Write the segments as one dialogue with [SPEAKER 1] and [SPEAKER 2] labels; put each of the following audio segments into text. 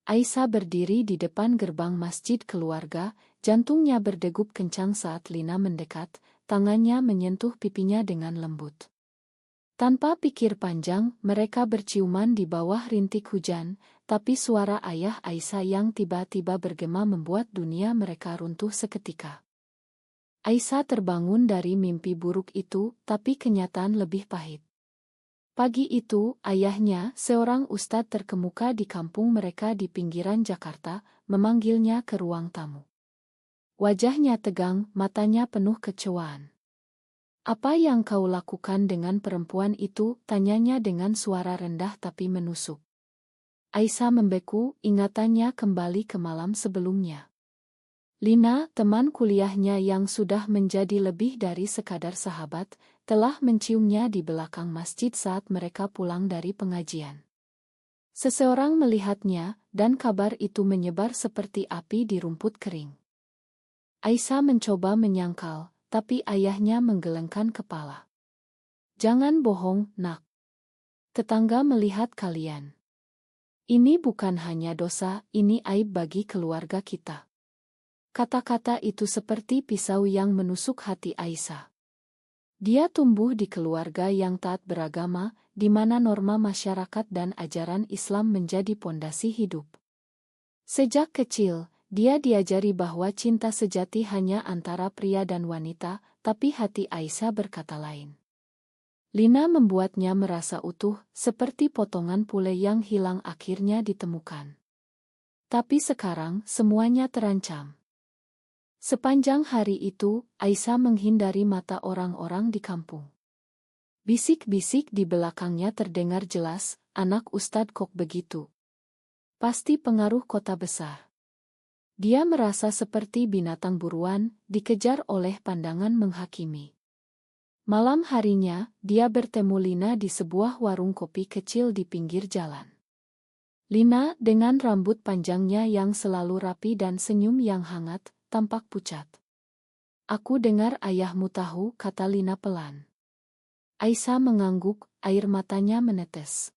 [SPEAKER 1] Aisyah berdiri di depan gerbang masjid keluarga, jantungnya berdegup kencang saat Lina mendekat, tangannya menyentuh pipinya dengan lembut. Tanpa pikir panjang, mereka berciuman di bawah rintik hujan, tapi suara ayah Aisyah yang tiba-tiba bergema membuat dunia mereka runtuh seketika. Aisyah terbangun dari mimpi buruk itu, tapi kenyataan lebih pahit. Pagi itu, ayahnya, seorang ustadz terkemuka di kampung mereka di pinggiran Jakarta, memanggilnya ke ruang tamu. Wajahnya tegang, matanya penuh kecewaan. "Apa yang kau lakukan dengan perempuan itu?" tanyanya dengan suara rendah tapi menusuk. Aisyah membeku, ingatannya kembali ke malam sebelumnya. Lina, teman kuliahnya yang sudah menjadi lebih dari sekadar sahabat, telah menciumnya di belakang masjid saat mereka pulang dari pengajian. Seseorang melihatnya, dan kabar itu menyebar seperti api di rumput kering. Aisyah mencoba menyangkal, tapi ayahnya menggelengkan kepala. "Jangan bohong, nak. Tetangga melihat kalian. Ini bukan hanya dosa, ini aib bagi keluarga kita." Kata-kata itu seperti pisau yang menusuk hati Aisyah. Dia tumbuh di keluarga yang taat beragama, di mana norma masyarakat dan ajaran Islam menjadi pondasi hidup. Sejak kecil, dia diajari bahwa cinta sejati hanya antara pria dan wanita, tapi hati Aisyah berkata lain. Lina membuatnya merasa utuh, seperti potongan pule yang hilang akhirnya ditemukan. Tapi sekarang, semuanya terancam. Sepanjang hari itu, Aisyah menghindari mata orang-orang di kampung. Bisik-bisik di belakangnya terdengar jelas, "Anak Ustadz kok begitu? Pasti pengaruh kota besar." Dia merasa seperti binatang buruan, dikejar oleh pandangan menghakimi. Malam harinya, dia bertemu Lina di sebuah warung kopi kecil di pinggir jalan. Lina, dengan rambut panjangnya yang selalu rapi dan senyum yang hangat, tampak pucat. "Aku dengar ayahmu tahu," kata Lina pelan. Aisyah mengangguk, air matanya menetes.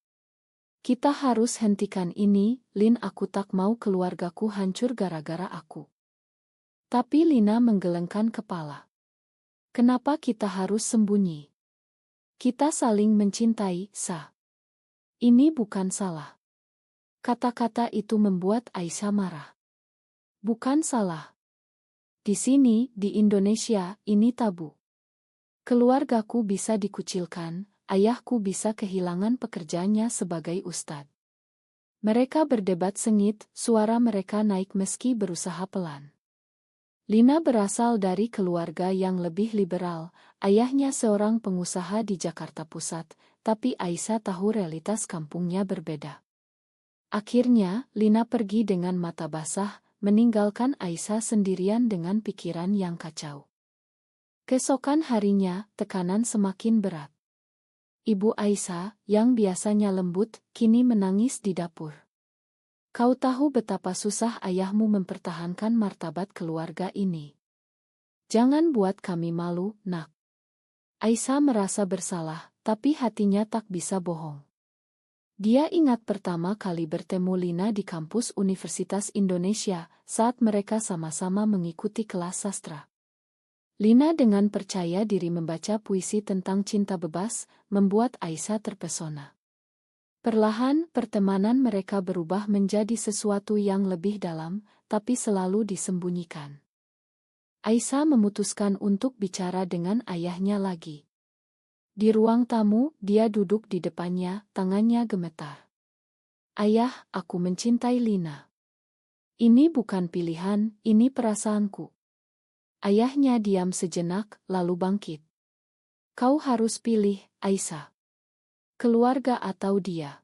[SPEAKER 1] "Kita harus hentikan ini, Lin. Aku tak mau keluargaku hancur gara-gara aku." Tapi Lina menggelengkan kepala. "Kenapa kita harus sembunyi? Kita saling mencintai, Sa. Ini bukan salah." Kata-kata itu membuat Aisyah marah. "Bukan salah. Di sini, di Indonesia, ini tabu. Keluargaku bisa dikucilkan, ayahku bisa kehilangan pekerjaannya sebagai ustadz." Mereka berdebat sengit, suara mereka naik meski berusaha pelan. Lina berasal dari keluarga yang lebih liberal, ayahnya seorang pengusaha di Jakarta Pusat, tapi Aisyah tahu realitas kampungnya berbeda. Akhirnya, Lina pergi dengan mata basah, meninggalkan Aisyah sendirian dengan pikiran yang kacau. Keesokan harinya, tekanan semakin berat. Ibu Aisyah, yang biasanya lembut, kini menangis di dapur. "Kau tahu betapa susah ayahmu mempertahankan martabat keluarga ini. Jangan buat kami malu, nak." Aisyah merasa bersalah, tapi hatinya tak bisa bohong. Dia ingat pertama kali bertemu Lina di kampus Universitas Indonesia, saat mereka sama-sama mengikuti kelas sastra. Lina dengan percaya diri membaca puisi tentang cinta bebas, membuat Aisyah terpesona. Perlahan, pertemanan mereka berubah menjadi sesuatu yang lebih dalam, tapi selalu disembunyikan. Aisyah memutuskan untuk bicara dengan ayahnya lagi. Di ruang tamu, dia duduk di depannya, tangannya gemetar. "Ayah, aku mencintai Lina. Ini bukan pilihan, ini perasaanku." Ayahnya diam sejenak, lalu bangkit. "Kau harus pilih, Aisyah. Keluarga atau dia."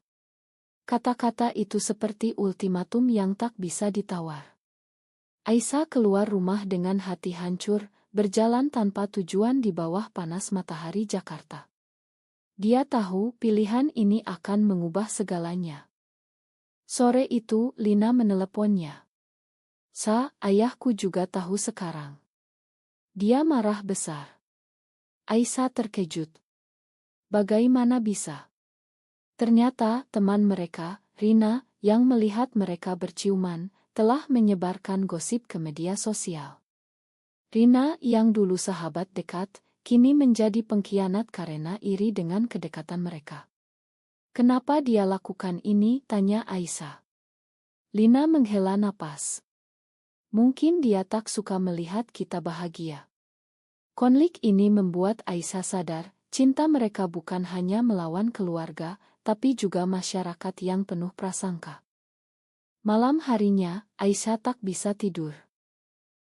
[SPEAKER 1] Kata-kata itu seperti ultimatum yang tak bisa ditawar. Aisyah keluar rumah dengan hati hancur, berjalan tanpa tujuan di bawah panas matahari Jakarta. Dia tahu pilihan ini akan mengubah segalanya. Sore itu, Lina meneleponnya. "Sa, ayahku juga tahu sekarang." Dia marah besar. Aisyah terkejut. Bagaimana bisa? Ternyata teman mereka, Rina, yang melihat mereka berciuman, telah menyebarkan gosip ke media sosial. Rina yang dulu sahabat dekat, kini menjadi pengkhianat karena iri dengan kedekatan mereka. "Kenapa dia lakukan ini?" tanya Aisyah. Lina menghela napas. "Mungkin dia tak suka melihat kita bahagia." Konflik ini membuat Aisyah sadar, cinta mereka bukan hanya melawan keluarga, tapi juga masyarakat yang penuh prasangka. Malam harinya, Aisyah tak bisa tidur.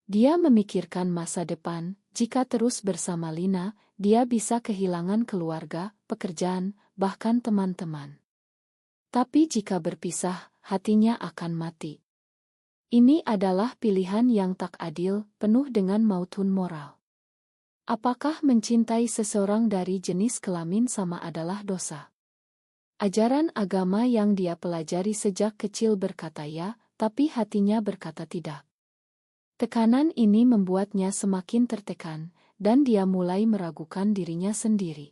[SPEAKER 1] Dia memikirkan masa depan, jika terus bersama Lina, dia bisa kehilangan keluarga, pekerjaan, bahkan teman-teman. Tapi jika berpisah, hatinya akan mati. Ini adalah pilihan yang tak adil, penuh dengan mautun moral. Apakah mencintai seseorang dari jenis kelamin sama adalah dosa? Ajaran agama yang dia pelajari sejak kecil berkata ya, tapi hatinya berkata tidak. Tekanan ini membuatnya semakin tertekan, dan dia mulai meragukan dirinya sendiri.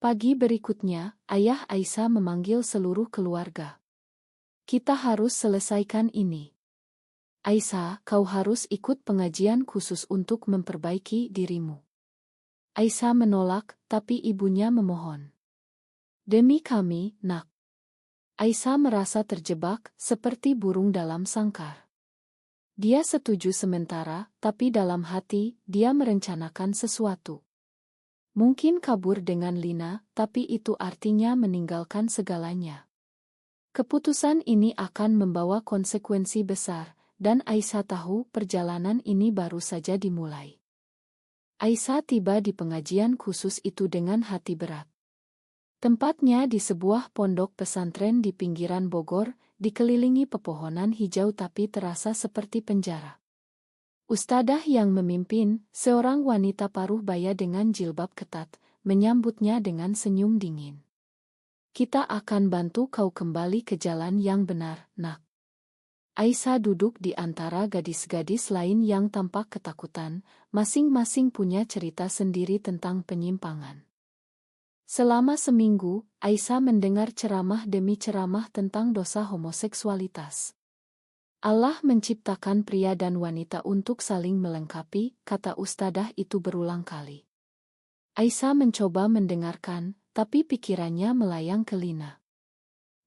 [SPEAKER 1] Pagi berikutnya, ayah Aisyah memanggil seluruh keluarga. "Kita harus selesaikan ini. Aisyah, kau harus ikut pengajian khusus untuk memperbaiki dirimu." Aisyah menolak, tapi ibunya memohon. "Demi kami, Nak." Aisyah merasa terjebak, seperti burung dalam sangkar. Dia setuju sementara, tapi dalam hati, dia merencanakan sesuatu. Mungkin kabur dengan Lina, tapi itu artinya meninggalkan segalanya. Keputusan ini akan membawa konsekuensi besar, dan Aisyah tahu perjalanan ini baru saja dimulai. Aisyah tiba di pengajian khusus itu dengan hati berat. Tempatnya di sebuah pondok pesantren di pinggiran Bogor, dikelilingi pepohonan hijau tapi terasa seperti penjara. Ustadzah yang memimpin, seorang wanita paruh baya dengan jilbab ketat, menyambutnya dengan senyum dingin. "Kita akan bantu kau kembali ke jalan yang benar, Nak." Aisyah duduk di antara gadis-gadis lain yang tampak ketakutan, masing-masing punya cerita sendiri tentang penyimpangan. Selama seminggu, Aisyah mendengar ceramah demi ceramah tentang dosa homoseksualitas. Allah menciptakan pria dan wanita untuk saling melengkapi, kata ustadzah itu berulang kali. Aisyah mencoba mendengarkan, tapi pikirannya melayang ke Lina.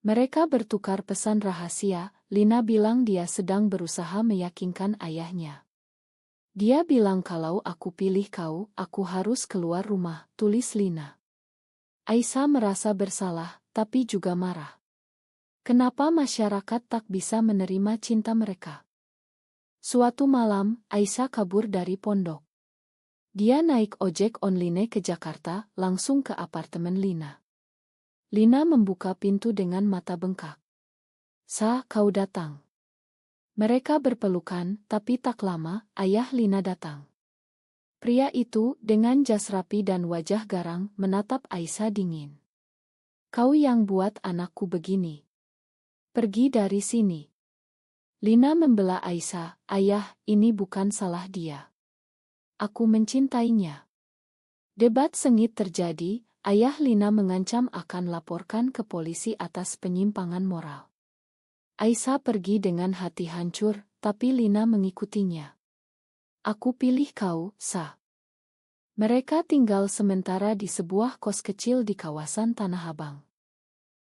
[SPEAKER 1] Mereka bertukar pesan rahasia. Lina bilang dia sedang berusaha meyakinkan ayahnya. "Dia bilang kalau aku pilih kau, aku harus keluar rumah," tulis Lina. Aisyah merasa bersalah, tapi juga marah. Kenapa masyarakat tak bisa menerima cinta mereka? Suatu malam, Aisyah kabur dari pondok. Dia naik ojek online ke Jakarta, langsung ke apartemen Lina. Lina membuka pintu dengan mata bengkak. "Sa, kau datang." Mereka berpelukan, tapi tak lama, ayah Lina datang. Pria itu, dengan jas rapi dan wajah garang, menatap Aisyah dingin. "Kau yang buat anakku begini. Pergi dari sini." Lina membela Aisyah, "Ayah, ini bukan salah dia. Aku mencintainya." Debat sengit terjadi, ayah Lina mengancam akan laporkan ke polisi atas penyimpangan moral. Aisyah pergi dengan hati hancur, tapi Lina mengikutinya. "Aku pilih kau, Sa." Mereka tinggal sementara di sebuah kos kecil di kawasan Tanah Abang.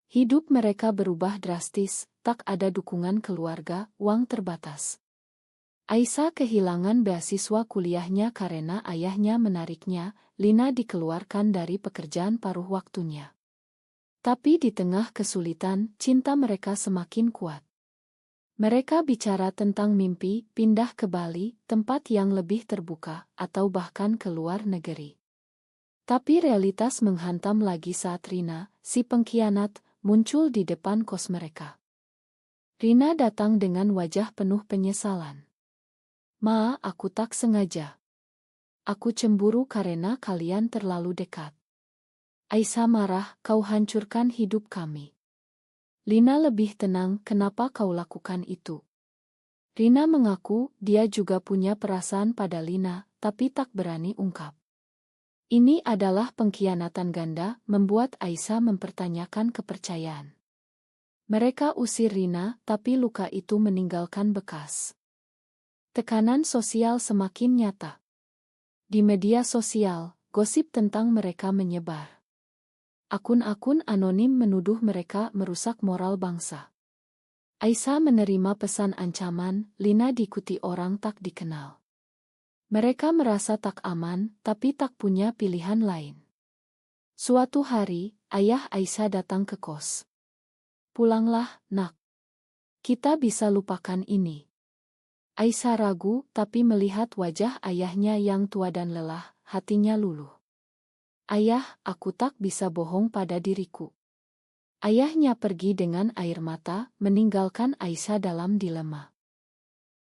[SPEAKER 1] Hidup mereka berubah drastis, tak ada dukungan keluarga, uang terbatas. Aisyah kehilangan beasiswa kuliahnya karena ayahnya menariknya, Lina dikeluarkan dari pekerjaan paruh waktunya. Tapi di tengah kesulitan, cinta mereka semakin kuat. Mereka bicara tentang mimpi, pindah ke Bali, tempat yang lebih terbuka, atau bahkan ke luar negeri. Tapi realitas menghantam lagi saat Rina, si pengkhianat, muncul di depan kos mereka. Rina datang dengan wajah penuh penyesalan. "Ma, aku tak sengaja. Aku cemburu karena kalian terlalu dekat." Aisyah marah, "Kau hancurkan hidup kami." Lina lebih tenang, "Kenapa kau lakukan itu?" Rina mengaku dia juga punya perasaan pada Lina, tapi tak berani ungkap. Ini adalah pengkhianatan ganda, membuat Aisyah mempertanyakan kepercayaan. Mereka usir Rina, tapi luka itu meninggalkan bekas. Tekanan sosial semakin nyata. Di media sosial, gosip tentang mereka menyebar. Akun-akun anonim menuduh mereka merusak moral bangsa. Aisyah menerima pesan ancaman, Lina diikuti orang tak dikenal. Mereka merasa tak aman, tapi tak punya pilihan lain. Suatu hari, ayah Aisyah datang ke kos. "Pulanglah, nak. Kita bisa lupakan ini." Aisyah ragu, tapi melihat wajah ayahnya yang tua dan lelah, hatinya luluh. "Ayah, aku tak bisa bohong pada diriku." Ayahnya pergi dengan air mata, meninggalkan Aisyah dalam dilema.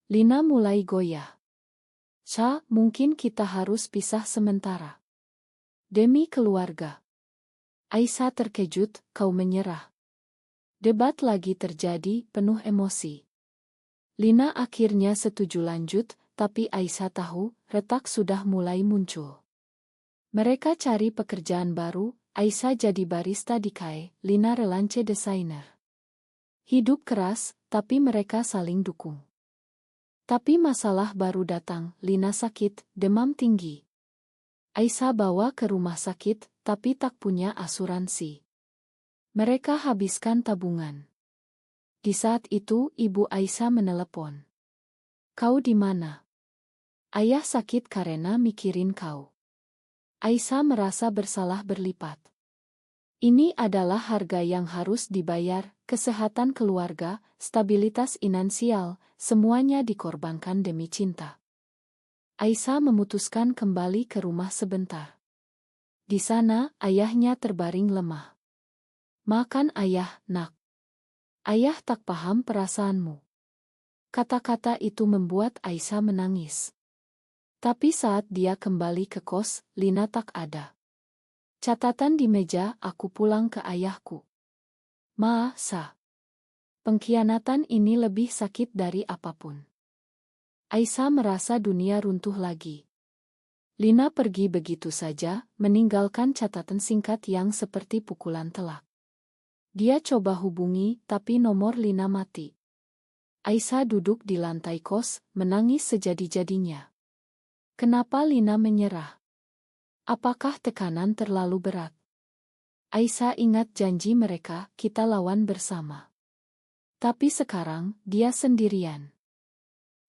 [SPEAKER 1] Lina mulai goyah. "Sya, mungkin kita harus pisah sementara. Demi keluarga." Aisyah terkejut, "Kau menyerah?" Debat lagi terjadi, penuh emosi. Lina akhirnya setuju lanjut, tapi Aisyah tahu, retak sudah mulai muncul. Mereka cari pekerjaan baru, Aisyah jadi barista di KAE, Lina relance desainer. Hidup keras, tapi mereka saling dukung. Tapi masalah baru datang, Lina sakit, demam tinggi. Aisyah bawa ke rumah sakit, tapi tak punya asuransi. Mereka habiskan tabungan. Di saat itu, ibu Aisyah menelepon. "Kau di mana?" "Ayah sakit karena mikirin kau." Aisyah merasa bersalah berlipat. Ini adalah harga yang harus dibayar, kesehatan keluarga, stabilitas finansial, semuanya dikorbankan demi cinta. Aisyah memutuskan kembali ke rumah sebentar. Di sana, ayahnya terbaring lemah. "Makan ayah, nak. Ayah tak paham perasaanmu." Kata-kata itu membuat Aisyah menangis. Tapi saat dia kembali ke kos, Lina tak ada. Catatan di meja, "Aku pulang ke ayahku." Masa pengkhianatan ini lebih sakit dari apapun. Aisyah merasa dunia runtuh lagi. Lina pergi begitu saja, meninggalkan catatan singkat yang seperti pukulan telak. Dia coba hubungi, tapi nomor Lina mati. Aisyah duduk di lantai kos, menangis sejadi-jadinya. Kenapa Lina menyerah? Apakah tekanan terlalu berat? Aisyah ingat janji mereka, "Kita lawan bersama." Tapi sekarang, dia sendirian.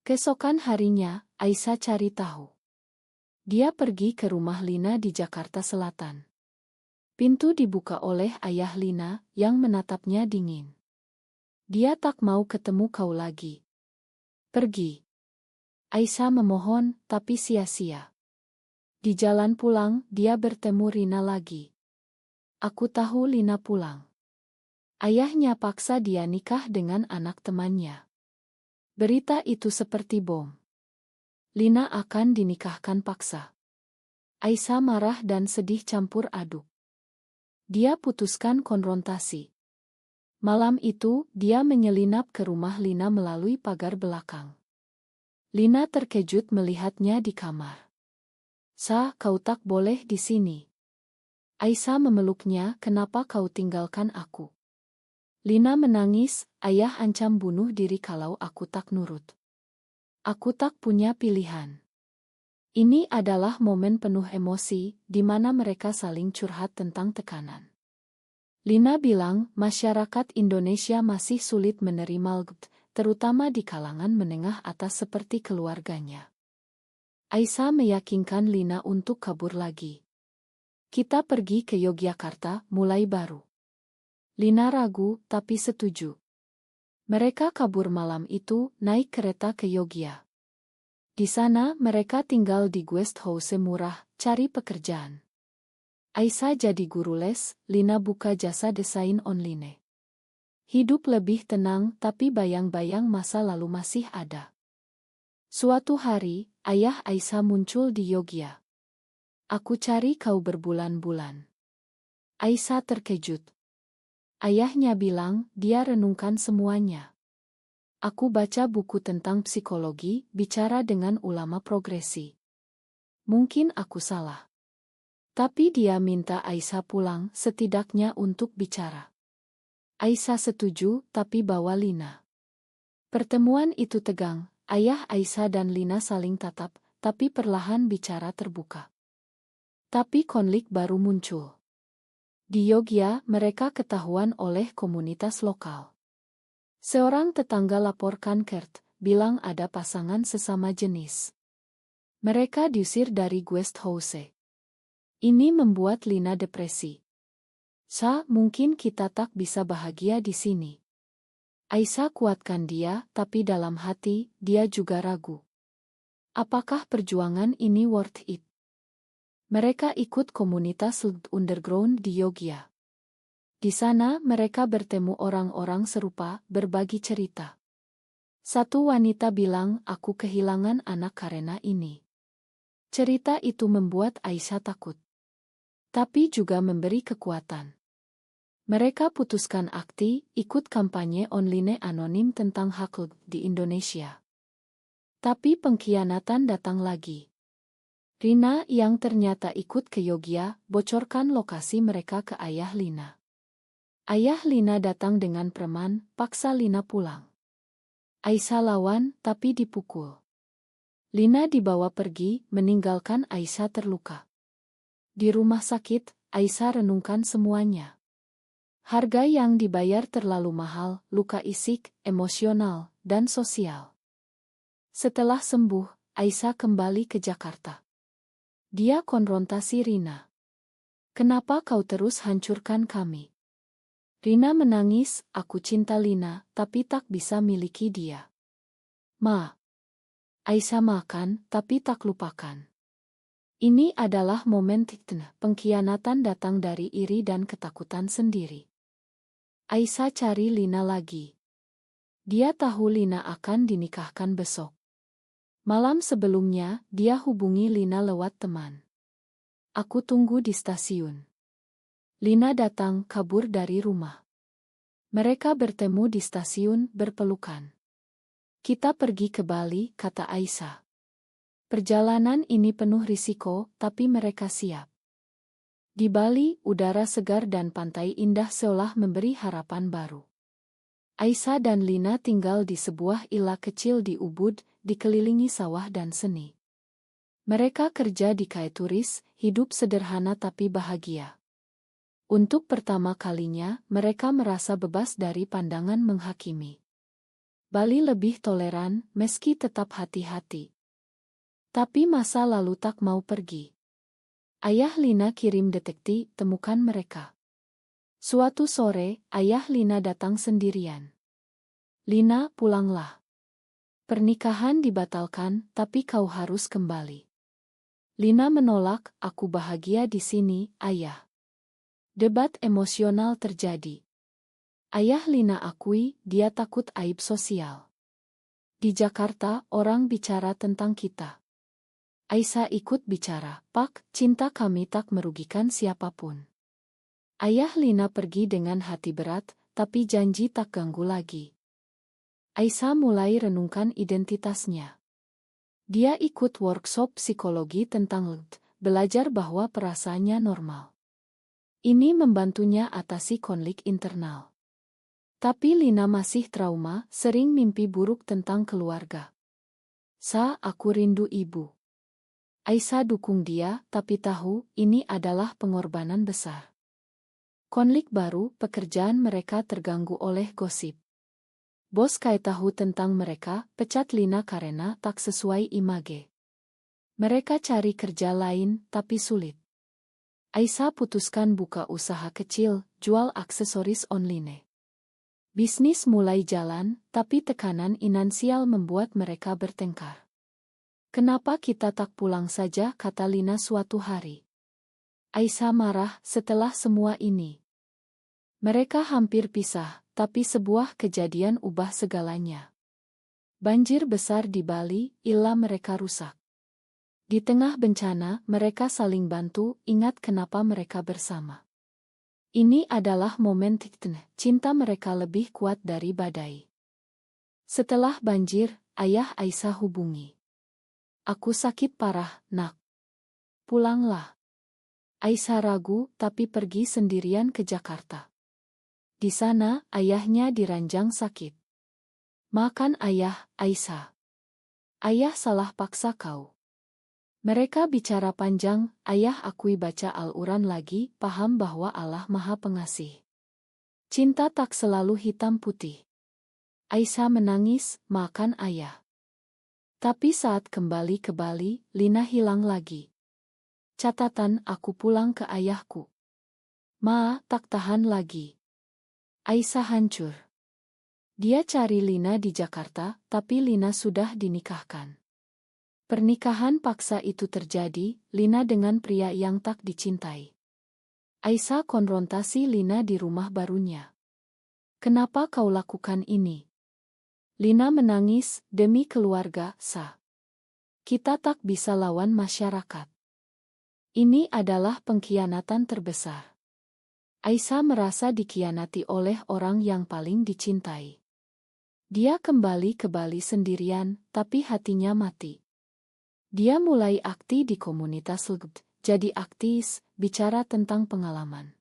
[SPEAKER 1] Keesokan harinya, Aisyah cari tahu. Dia pergi ke rumah Lina di Jakarta Selatan. Pintu dibuka oleh ayah Lina, yang menatapnya dingin. "Dia tak mau ketemu kau lagi. Pergi." Aisyah memohon, tapi sia-sia. Di jalan pulang, dia bertemu Rina lagi. "Aku tahu Lina pulang." Ayahnya paksa dia nikah dengan anak temannya. Berita itu seperti bom. Lina akan dinikahkan paksa. Aisyah marah dan sedih campur aduk. Dia putuskan konfrontasi. Malam itu, dia menyelinap ke rumah Lina melalui pagar belakang. Lina terkejut melihatnya di kamar. "Sa, kau tak boleh di sini." Aisyah memeluknya, "Kenapa kau tinggalkan aku?" Lina menangis, "Ayah ancam bunuh diri kalau aku tak nurut. Aku tak punya pilihan." Ini adalah momen penuh emosi, di mana mereka saling curhat tentang tekanan. Lina bilang, masyarakat Indonesia masih sulit menerima LGBT, terutama di kalangan menengah atas seperti keluarganya. Aisyah meyakinkan Lina untuk kabur lagi. "Kita pergi ke Yogyakarta, mulai baru." Lina ragu, tapi setuju. Mereka kabur malam itu, naik kereta ke Yogyakarta. Di sana, mereka tinggal di guest house murah, cari pekerjaan. Aisyah jadi guru les, Lina buka jasa desain online. Hidup lebih tenang, tapi bayang-bayang masa lalu masih ada. Suatu hari, ayah Aisyah muncul di Yogyakarta. "Aku cari kau berbulan-bulan." Aisyah terkejut. Ayahnya bilang, dia renungkan semuanya. "Aku baca buku tentang psikologi, bicara dengan ulama progresi. Mungkin aku salah." Tapi dia minta Aisyah pulang, setidaknya untuk bicara. Aisyah setuju, tapi bawa Lina. Pertemuan itu tegang, ayah Aisyah dan Lina saling tatap, tapi perlahan bicara terbuka. Tapi konflik baru muncul. Di Yogyakarta, mereka ketahuan oleh komunitas lokal. Seorang tetangga laporkan Kurt, bilang ada pasangan sesama jenis. Mereka diusir dari guest house. Ini membuat Lina depresi. Mungkin kita tak bisa bahagia di sini. Aisyah kuatkan dia, tapi dalam hati, dia juga ragu. Apakah perjuangan ini worth it? Mereka ikut komunitas underground di Yogyakarta. Di sana mereka bertemu orang-orang serupa, berbagi cerita. Satu wanita bilang, aku kehilangan anak karena ini. Cerita itu membuat Aisyah takut. Tapi juga memberi kekuatan. Mereka putuskan ikut kampanye online anonim tentang hak di Indonesia. Tapi pengkhianatan datang lagi. Rina yang ternyata ikut ke Yogyakarta, bocorkan lokasi mereka ke ayah Lina. Ayah Lina datang dengan preman, paksa Lina pulang. Aisyah lawan, tapi dipukul. Lina dibawa pergi, meninggalkan Aisyah terluka. Di rumah sakit, Aisyah renungkan semuanya. Harga yang dibayar terlalu mahal, luka fisik, emosional, dan sosial. Setelah sembuh, Aisyah kembali ke Jakarta. Dia konfrontasi Rina. Kenapa kau terus hancurkan kami? Rina menangis, aku cinta Lina, tapi tak bisa miliki dia. Ma. Aisyah makan, tapi tak lupakan. Ini adalah momen pengkhianatan datang dari iri dan ketakutan sendiri. Aisyah cari Lina lagi. Dia tahu Lina akan dinikahkan besok. Malam sebelumnya, dia hubungi Lina lewat teman. Aku tunggu di stasiun. Lina datang kabur dari rumah. Mereka bertemu di stasiun, berpelukan. Kita pergi ke Bali, kata Aisyah. Perjalanan ini penuh risiko, tapi mereka siap. Di Bali, udara segar dan pantai indah seolah memberi harapan baru. Aisyah dan Lina tinggal di sebuah ila kecil di Ubud, dikelilingi sawah dan seni. Mereka kerja di kayak turis, hidup sederhana tapi bahagia. Untuk pertama kalinya, mereka merasa bebas dari pandangan menghakimi. Bali lebih toleran, meski tetap hati-hati. Tapi masa lalu tak mau pergi. Ayah Lina kirim detektif, temukan mereka. Suatu sore, ayah Lina datang sendirian. Lina, pulanglah. Pernikahan dibatalkan, tapi kau harus kembali. Lina menolak, aku bahagia di sini, ayah. Debat emosional terjadi. Ayah Lina akui, dia takut aib sosial. Di Jakarta, orang bicara tentang kita. Aisyah ikut bicara, Pak, cinta kami tak merugikan siapapun. Ayah Lina pergi dengan hati berat, tapi janji tak ganggu lagi. Aisyah mulai renungkan identitasnya. Dia ikut workshop psikologi tentang belajar bahwa perasaannya normal. Ini membantunya atasi konflik internal. Tapi Lina masih trauma, sering mimpi buruk tentang keluarga. Aku rindu ibu. Aisyah dukung dia, tapi tahu, ini adalah pengorbanan besar. Konflik baru, pekerjaan mereka terganggu oleh gosip. Bos tahu tentang mereka, pecat Lina karena tak sesuai image. Mereka cari kerja lain, tapi sulit. Aisyah putuskan buka usaha kecil, jual aksesoris online. Bisnis mulai jalan, tapi tekanan finansial membuat mereka bertengkar. Kenapa kita tak pulang saja, kata Lina suatu hari. Aisyah marah setelah semua ini. Mereka hampir pisah, tapi sebuah kejadian ubah segalanya. Banjir besar di Bali, ila mereka rusak. Di tengah bencana, mereka saling bantu, ingat kenapa mereka bersama. Ini adalah momen cinta mereka lebih kuat dari badai. Setelah banjir, ayah Aisyah hubungi. Aku sakit parah, nak. Pulanglah. Aisyah ragu, tapi pergi sendirian ke Jakarta. Di sana, ayahnya diranjang sakit. Makan ayah, Aisyah. Ayah salah paksa kau. Mereka bicara panjang, ayah akui baca Al-Quran lagi, paham bahwa Allah Maha Pengasih. Cinta tak selalu hitam putih. Aisyah menangis, makan ayah. Tapi saat kembali ke Bali, Lina hilang lagi. Catatan, aku pulang ke ayahku. Ma, tak tahan lagi. Aisyah hancur. Dia cari Lina di Jakarta, tapi Lina sudah dinikahkan. Pernikahan paksa itu terjadi, Lina dengan pria yang tak dicintai. Aisyah konfrontasi Lina di rumah barunya. Kenapa kau lakukan ini? Lina menangis, demi keluarga, Sa. Kita tak bisa lawan masyarakat. Ini adalah pengkhianatan terbesar. Aisyah merasa dikhianati oleh orang yang paling dicintai. Dia kembali ke Bali sendirian, tapi hatinya mati. Dia mulai aktif di komunitas LGBT, jadi aktivis, bicara tentang pengalaman.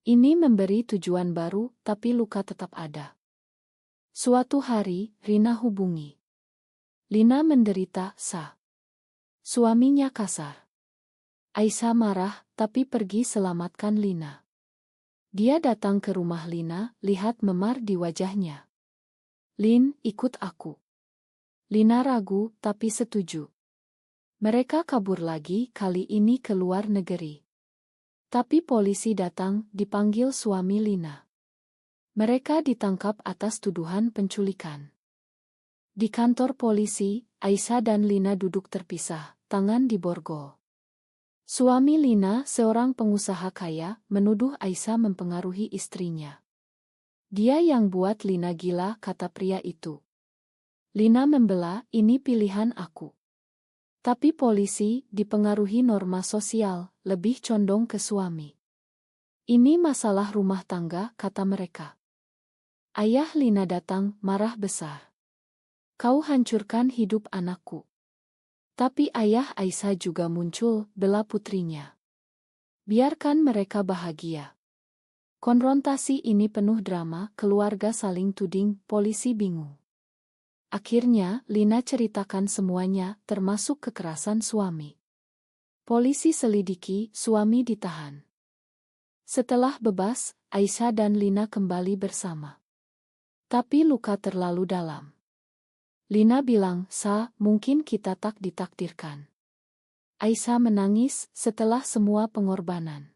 [SPEAKER 1] Ini memberi tujuan baru, tapi luka tetap ada. Suatu hari, Rina hubungi. Lina menderita, Sa. Suaminya kasar. Aisyah marah, tapi pergi selamatkan Lina. Dia datang ke rumah Lina, lihat memar di wajahnya. Lin, ikut aku. Lina ragu, tapi setuju. Mereka kabur lagi, kali ini ke luar negeri. Tapi polisi datang, dipanggil suami Lina. Mereka ditangkap atas tuduhan penculikan. Di kantor polisi, Aisyah dan Lina duduk terpisah, tangan di borgol. Suami Lina, seorang pengusaha kaya, menuduh Aisyah mempengaruhi istrinya. Dia yang buat Lina gila, kata pria itu. Lina membela, ini pilihan aku. Tapi polisi, dipengaruhi norma sosial, lebih condong ke suami. Ini masalah rumah tangga, kata mereka. Ayah Lina datang, marah besar. Kau hancurkan hidup anakku. Tapi ayah Aisyah juga muncul, bela putrinya. Biarkan mereka bahagia. Konfrontasi ini penuh drama, keluarga saling tuding, polisi bingung. Akhirnya, Lina ceritakan semuanya, termasuk kekerasan suami. Polisi selidiki, suami ditahan. Setelah bebas, Aisyah dan Lina kembali bersama. Tapi luka terlalu dalam. Lina bilang, Sa, mungkin kita tak ditakdirkan. Aisyah menangis setelah semua pengorbanan.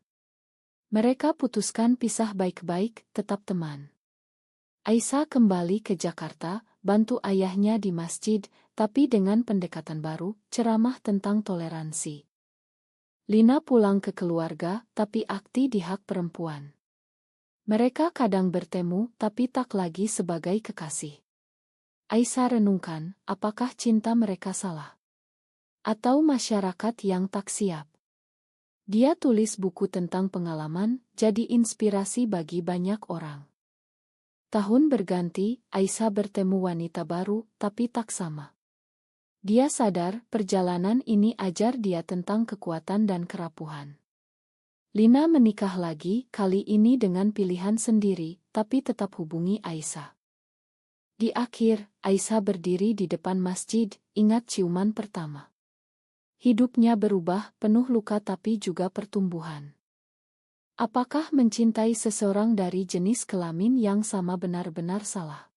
[SPEAKER 1] Mereka putuskan pisah baik-baik, tetap teman. Aisyah kembali ke Jakarta, bantu ayahnya di masjid, tapi dengan pendekatan baru, ceramah tentang toleransi. Lina pulang ke keluarga, tapi aktif di hak perempuan. Mereka kadang bertemu, tapi tak lagi sebagai kekasih. Aisyah renungkan, apakah cinta mereka salah? Atau masyarakat yang tak siap? Dia tulis buku tentang pengalaman, jadi inspirasi bagi banyak orang. Tahun berganti, Aisyah bertemu wanita baru, tapi tak sama. Dia sadar, perjalanan ini ajar dia tentang kekuatan dan kerapuhan. Lina menikah lagi, kali ini dengan pilihan sendiri, tapi tetap hubungi Aisyah. Di akhir, Aisyah berdiri di depan masjid, ingat ciuman pertama. Hidupnya berubah, penuh luka tapi juga pertumbuhan. Apakah mencintai seseorang dari jenis kelamin yang sama benar-benar salah?